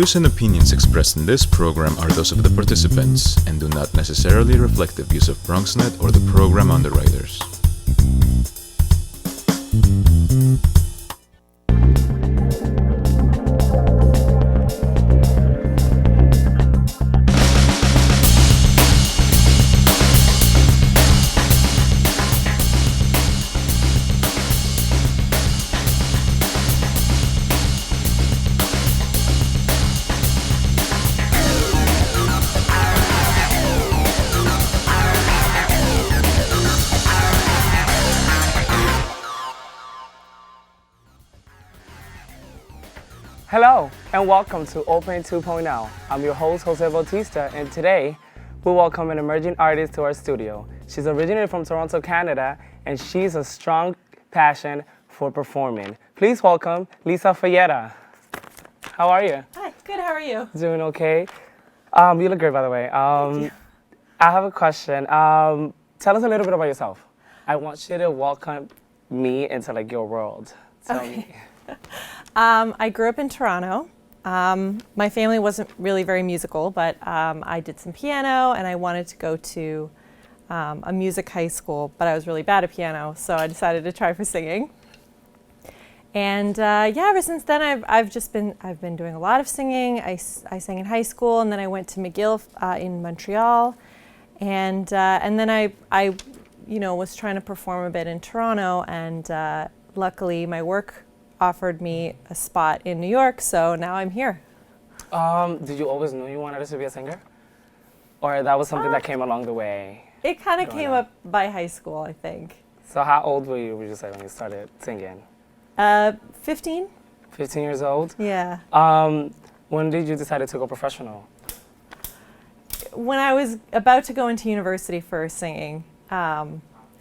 views and opinions expressed in this program are those of the participants and do not necessarily reflect the views of BronxNet or the program underwriters. Hello and welcome to Open 2.0. I'm your host, Jose Bautista, and today we welcome an emerging artist to our studio. She's originally from Toronto, Canada, and she's a strong passion for performing. Please welcome Lisa Fayetta. How are you? Hi, good, how are you? Doing okay. You look great, by the way. Thank you. I have a question. Tell us a little bit about yourself. I want you to welcome me into your world. Tell me. I grew up in Toronto. My family wasn't really very musical, but I did some piano and I wanted to go to a music high school, but I was really bad at piano, so I decided to try for singing. And ever since then I've been doing a lot of singing. I sang in high school, and then I went to McGill in Montreal, and then I was trying to perform a bit in Toronto, and luckily my work offered me a spot in New York, so now I'm here. Did you always know you wanted to be a singer? Or that was something that came along the way? It kind of came up by high school, I think. So how old were you, would you say, when you started singing? 15? 15 years old? Yeah. When did you decide to go professional? When I was about to go into university for singing,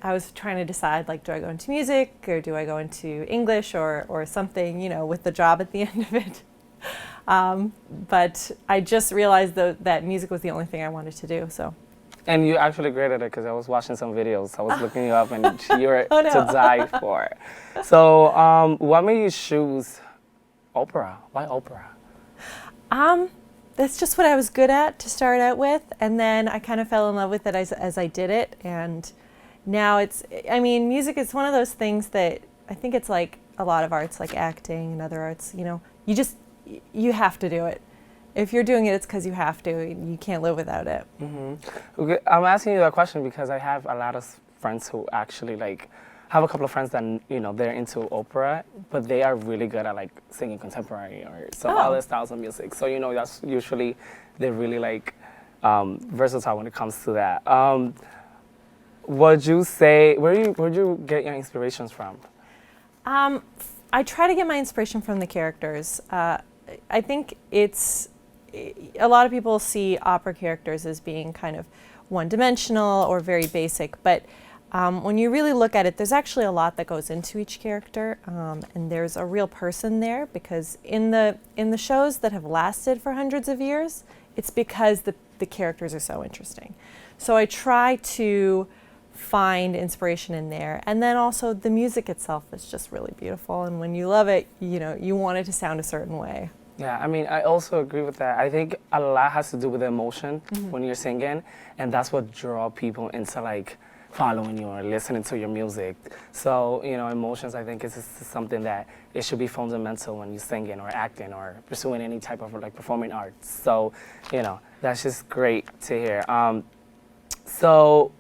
I was trying to decide, do I go into music or do I go into English or something, with the job at the end of it. But I just realized that music was the only thing I wanted to do, so. And you're actually great at it, because I was watching some videos. I was looking you up, and you're Oh, no. to die for. So what made you choose opera? Why opera? That's just what I was good at to start out with, and then I kind of fell in love with it as I did it, and now music is one of those things that I think it's like a lot of arts, like acting and other arts, you have to do it. If you're doing it, it's because you have to. You can't live without it. Mm-hmm. Okay, I'm asking you that question because I have a lot of friends who actually have a couple of friends that, they're into opera, but they are really good at singing contemporary or some other styles of music. So, that's usually, they're really versatile when it comes to that. Would you say, where'd you get your inspirations from? I try to get my inspiration from the characters. I think a lot of people see opera characters as being kind of one-dimensional or very basic, but when you really look at it, there's actually a lot that goes into each character, and there's a real person there, because in the shows that have lasted for hundreds of years, it's because the characters are so interesting. So I try to find inspiration in there, and then also the music itself is just really beautiful, and when you love it, you want it to sound a certain way. Yeah, I also agree with that. I think a lot has to do with the emotion when you're singing, and that's what draws people into following you or listening to your music. So, emotions, I think, is something that it should be fundamental when you're singing or acting or pursuing any type of performing arts. So, that's just great to hear. So,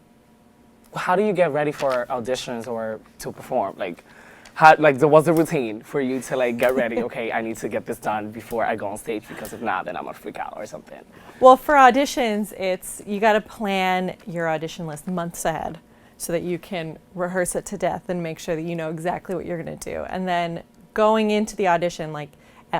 how do you get ready for auditions or to perform? What's the routine for you to get ready? Okay, I need to get this done before I go on stage, because if not, then I'm gonna freak out or something. Well, for auditions, you got to plan your audition list months ahead so that you can rehearse it to death and make sure that you know exactly what you're going to do. And then going into the audition,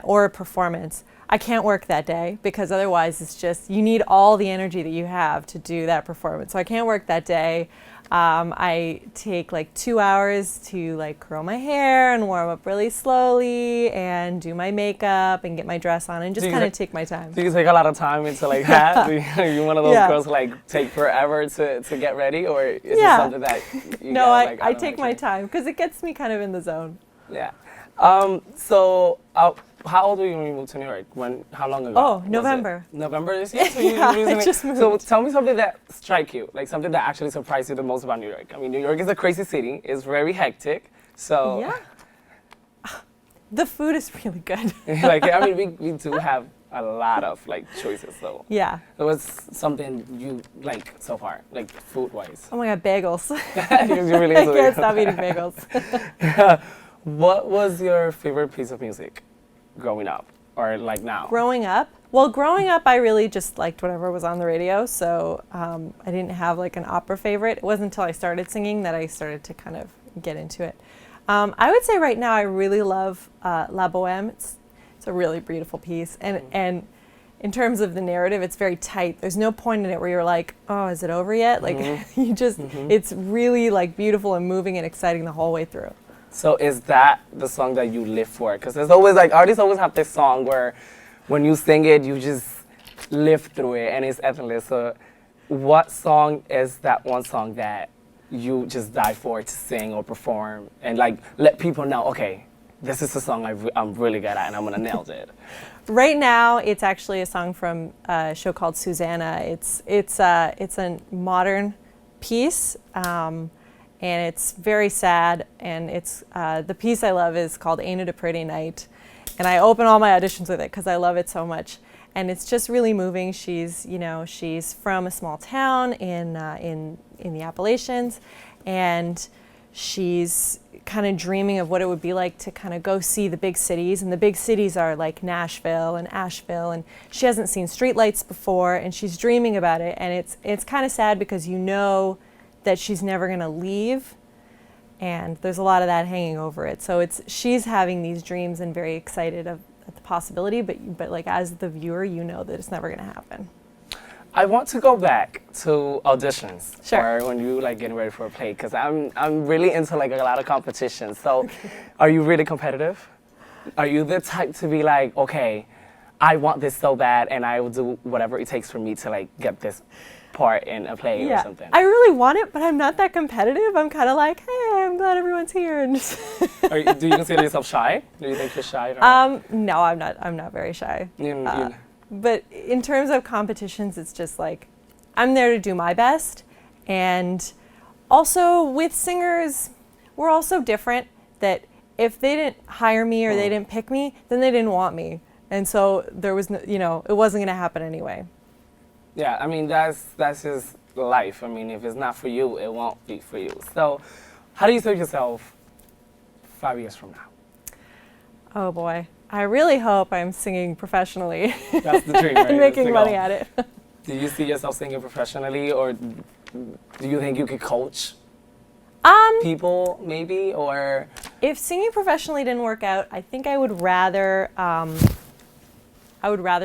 or a performance, I can't work that day, because otherwise it's just, you need all the energy that you have to do that performance. So I can't work that day. I take 2 hours to curl my hair and warm up really slowly and do my makeup and get my dress on and just kind of take my time. Do you take a lot of time into that? Are you one of those girls take forever to get ready, or is it something that you No, I take my time, because it gets me kind of in the zone. Yeah. So how old were you when you moved to New York? How long ago? Oh, was it? November. November this year? So Yeah, I recently- just moved. So tell me something that struck you, like something that actually surprised you the most about New York. I mean, New York is a crazy city. It's very hectic. So Yeah. The food is really good. like, I mean, we do have a lot of like choices. So Yeah. it was something you like so far, like food-wise. Oh my God, bagels. You really I enjoy can't it. stop eating bagels. What was your favorite piece of music growing up, or like now? Growing up, I really just liked whatever was on the radio. So I didn't have like an opera favorite. It wasn't until I started singing that I started to kind of get into it. I would say right now I really love La Bohème. It's a really beautiful piece, and in terms of the narrative, it's very tight. There's no point in it where you're like, oh, is it over yet? Like you just, it's really like beautiful and moving and exciting the whole way through. So is that the song that you live for? Because there's always like, artists always have this song where when you sing it, you just live through it and it's effortless. So what song is that one song that you just die for to sing or perform and like let people know, okay, this is a song I'm really good at and I'm gonna nail it? Right now, it's actually a song from a show called Susanna. It's a modern piece. And it's very sad, and it's the piece I love is called Ain't It a Pretty Night, and I open all my auditions with it because I love it so much, and it's just really moving. She's from a small town in the Appalachians, and she's kind of dreaming of what it would be like to kind of go see the big cities, and the big cities are like Nashville and Asheville, and she hasn't seen streetlights before, and she's dreaming about it, and it's kind of sad because you know that she's never going to leave, and there's a lot of that hanging over it. So she's having these dreams and very excited at the possibility, but like as the viewer, you know that it's never going to happen. I want to go back to auditions, Sure. or when you like getting ready for a play, because I'm really into like a lot of competitions. So, are you really competitive? Are you the type to be like, okay, I want this so bad, and I will do whatever it takes for me to like get this part in a play or something? I really want it, but I'm not that competitive. I'm kind of like, hey, I'm glad everyone's here. And just Do you consider yourself shy? Do you think you're shy? Or? No, I'm not. I'm not very shy. But in terms of competitions, it's just like I'm there to do my best, and also with singers, we're also different. That if they didn't hire me or they didn't pick me, then they didn't want me, and so there was no, it wasn't going to happen anyway. Yeah, I mean, that's just life. I mean, if it's not for you, it won't be for you. So how do you see yourself 5 years from now? Oh boy, I really hope I'm singing professionally. That's the dream, right? and making money at it. Do you see yourself singing professionally, or do you think you could coach people maybe, or? If singing professionally didn't work out, I think I would rather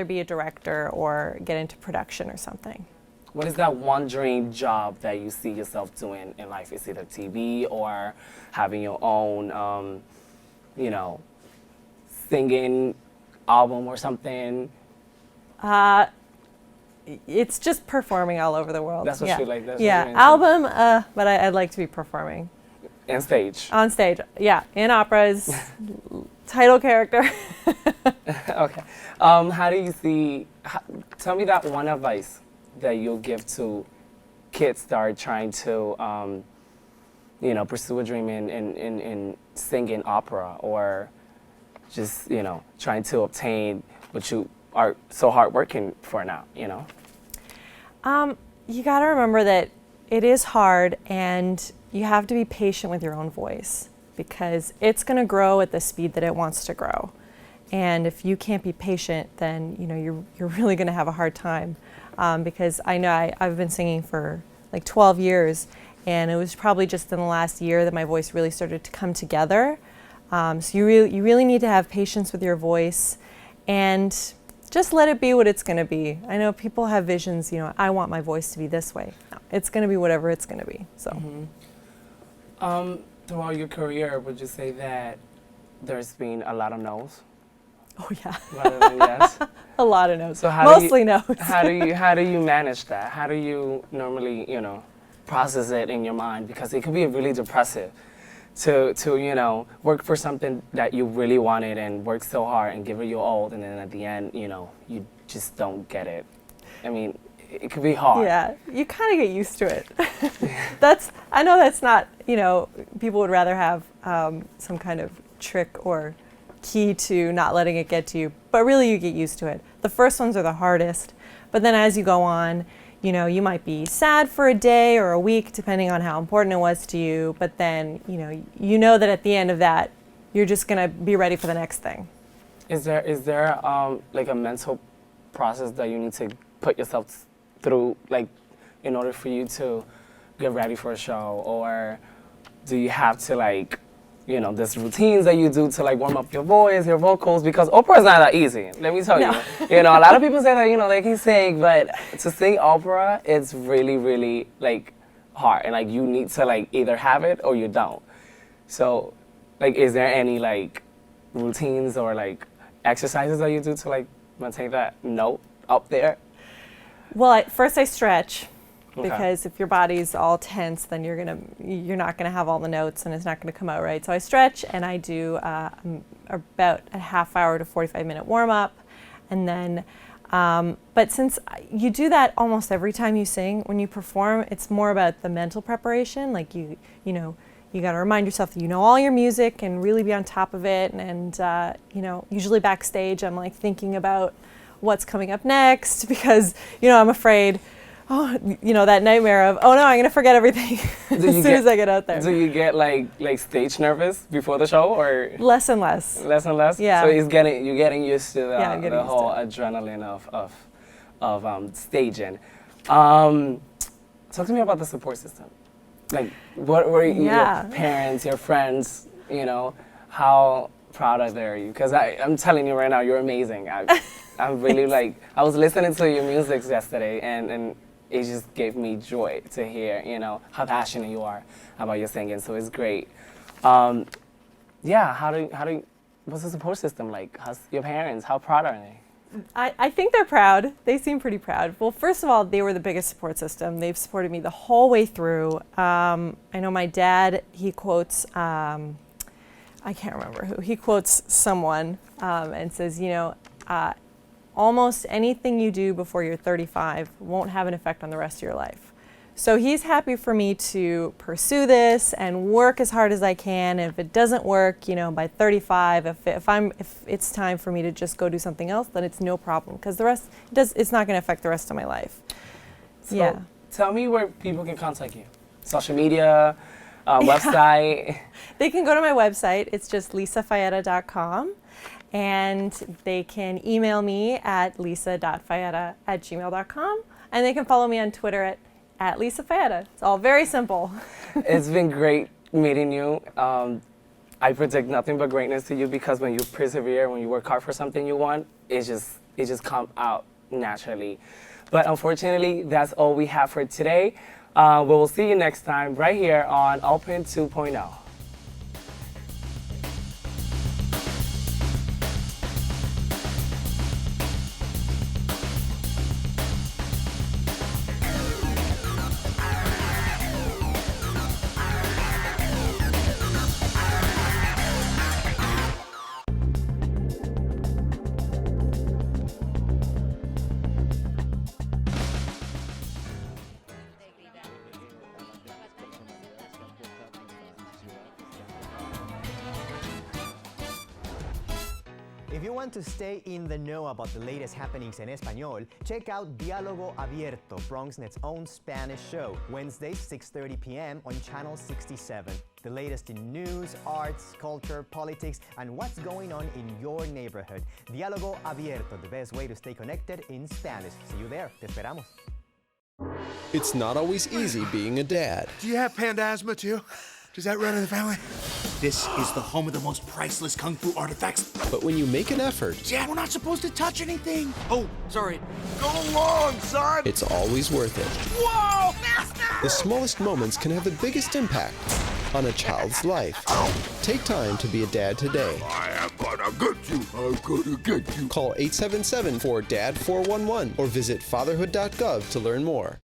be a director or get into production or something. What is that one dream job that you see yourself doing in life? Is it a TV or having your own, singing album or something? It's just performing all over the world. That's what you like. That's yeah, what you're album, but I'd like to be performing. And stage. On stage, yeah, in operas, title character. Okay. How do you see? Tell me that one advice that you'll give to kids that are trying to, pursue a dream in singing opera, or just trying to obtain what you are so hard working for now. You got to remember that it is hard, and you have to be patient with your own voice because it's going to grow at the speed that it wants to grow. And if you can't be patient, then you're really going to have a hard time. Because I know I've been singing for like 12 years, and it was probably just in the last year that my voice really started to come together. So you really need to have patience with your voice, and just let it be what it's going to be. I know people have visions. I want my voice to be this way. No, it's going to be whatever it's going to be. So. Mm-hmm. Throughout your career, would you say that there's been a lot of no's? Oh yeah. Rather than yes? A lot of no's. So mostly no's. How do you manage that? How do you normally, process it in your mind? Because it could be really depressive to you know, work for something that you really wanted and work so hard and give it your all, and then at the end, you know, you just don't get it. I mean, it could be hard. Yeah, you kind of get used to it. I know that's not, you know, people would rather have some kind of trick or key to not letting it get to you, but really you get used to it. The first ones are the hardest, but then as you go on, you know, you might be sad for a day or a week, depending on how important it was to you, but then, you know that at the end of that, you're just gonna be ready for the next thing. Is there like a mental process that you need to put yourself through, like, in order for you to get ready for a show, or do you have to, like, you know, there's routines that you do to, like, warm up your voice, your vocals, because opera is not that easy, let me tell you. You know, a lot of people say that, you know, they can sing, but to sing opera, it's really, really, like, hard, and, like, you need to, like, either have it or you don't. So, like, is there any, like, routines or, like, exercises that you do to, like, maintain that note up there? Well, first I stretch. Okay. Because if your body's all tense, then you're not gonna have all the notes, and it's not gonna come out right. So I stretch, and I do about a half hour to 45-minute warm up, and then. But since you do that almost every time you sing, when you perform, it's more about the mental preparation. Like you know, you got to remind yourself that you know all your music and really be on top of it. And you know, usually backstage, I'm like thinking about what's coming up next because you know I'm afraid. Oh, you know, that nightmare of, oh no, I'm gonna forget everything as soon as I get out there. Do you get like stage nervous before the show, or? Less and less. Less and less? Yeah. So you're getting used to the whole adrenaline of staging. Talk to me about the support system. Like, what were your parents, your friends, you know, how proud are you? Because I'm telling you right now, you're amazing. I'm really like, I was listening to your music yesterday, and it just gave me joy to hear, you know, how passionate you are about your singing. So it's great. Yeah, what's the support system like? How's your parents? How proud are they? I think they're proud. They seem pretty proud. Well, first of all, they were the biggest support system. They've supported me the whole way through. I know my dad, he quotes, I can't remember who, he quotes someone and says, you know, almost anything you do before you're 35 won't have an effect on the rest of your life. So he's happy for me to pursue this and work as hard as I can. And if it doesn't work, you know, by 35, if it's time for me to just go do something else, then it's no problem because it's not going to affect the rest of my life. So yeah. Tell me where people can contact you. Social media, website. They can go to my website. It's just lisafayeta.com. And they can email me at lisa.fayeta@gmail.com. And they can follow me on Twitter at Lisa Fayeta. It's all very simple. It's been great meeting you. I predict nothing but greatness to you because when you persevere, when you work hard for something you want, it just comes out naturally. But unfortunately, that's all we have for today. We will see you next time right here on Open 2.0. If you want to stay in the know about the latest happenings en español, check out Diálogo Abierto, BronxNet's own Spanish show, Wednesdays, 6:30 p.m. on Channel 67. The latest in news, arts, culture, politics, and what's going on in your neighborhood. Diálogo Abierto, the best way to stay connected in Spanish. See you there. Te esperamos. It's not always easy being a dad. Do you have panda asthma too? Does that run in the family? This is the home of the most priceless kung fu artifacts. But when you make an effort, Dad, we're not supposed to touch anything. Oh, sorry. Go along, son! it's always worth it. Whoa, master! The smallest moments can have the biggest impact on a child's life. Take time to be a dad today. I am gonna get you. I'm gonna get you. Call 877-4DAD-411 or visit fatherhood.gov to learn more.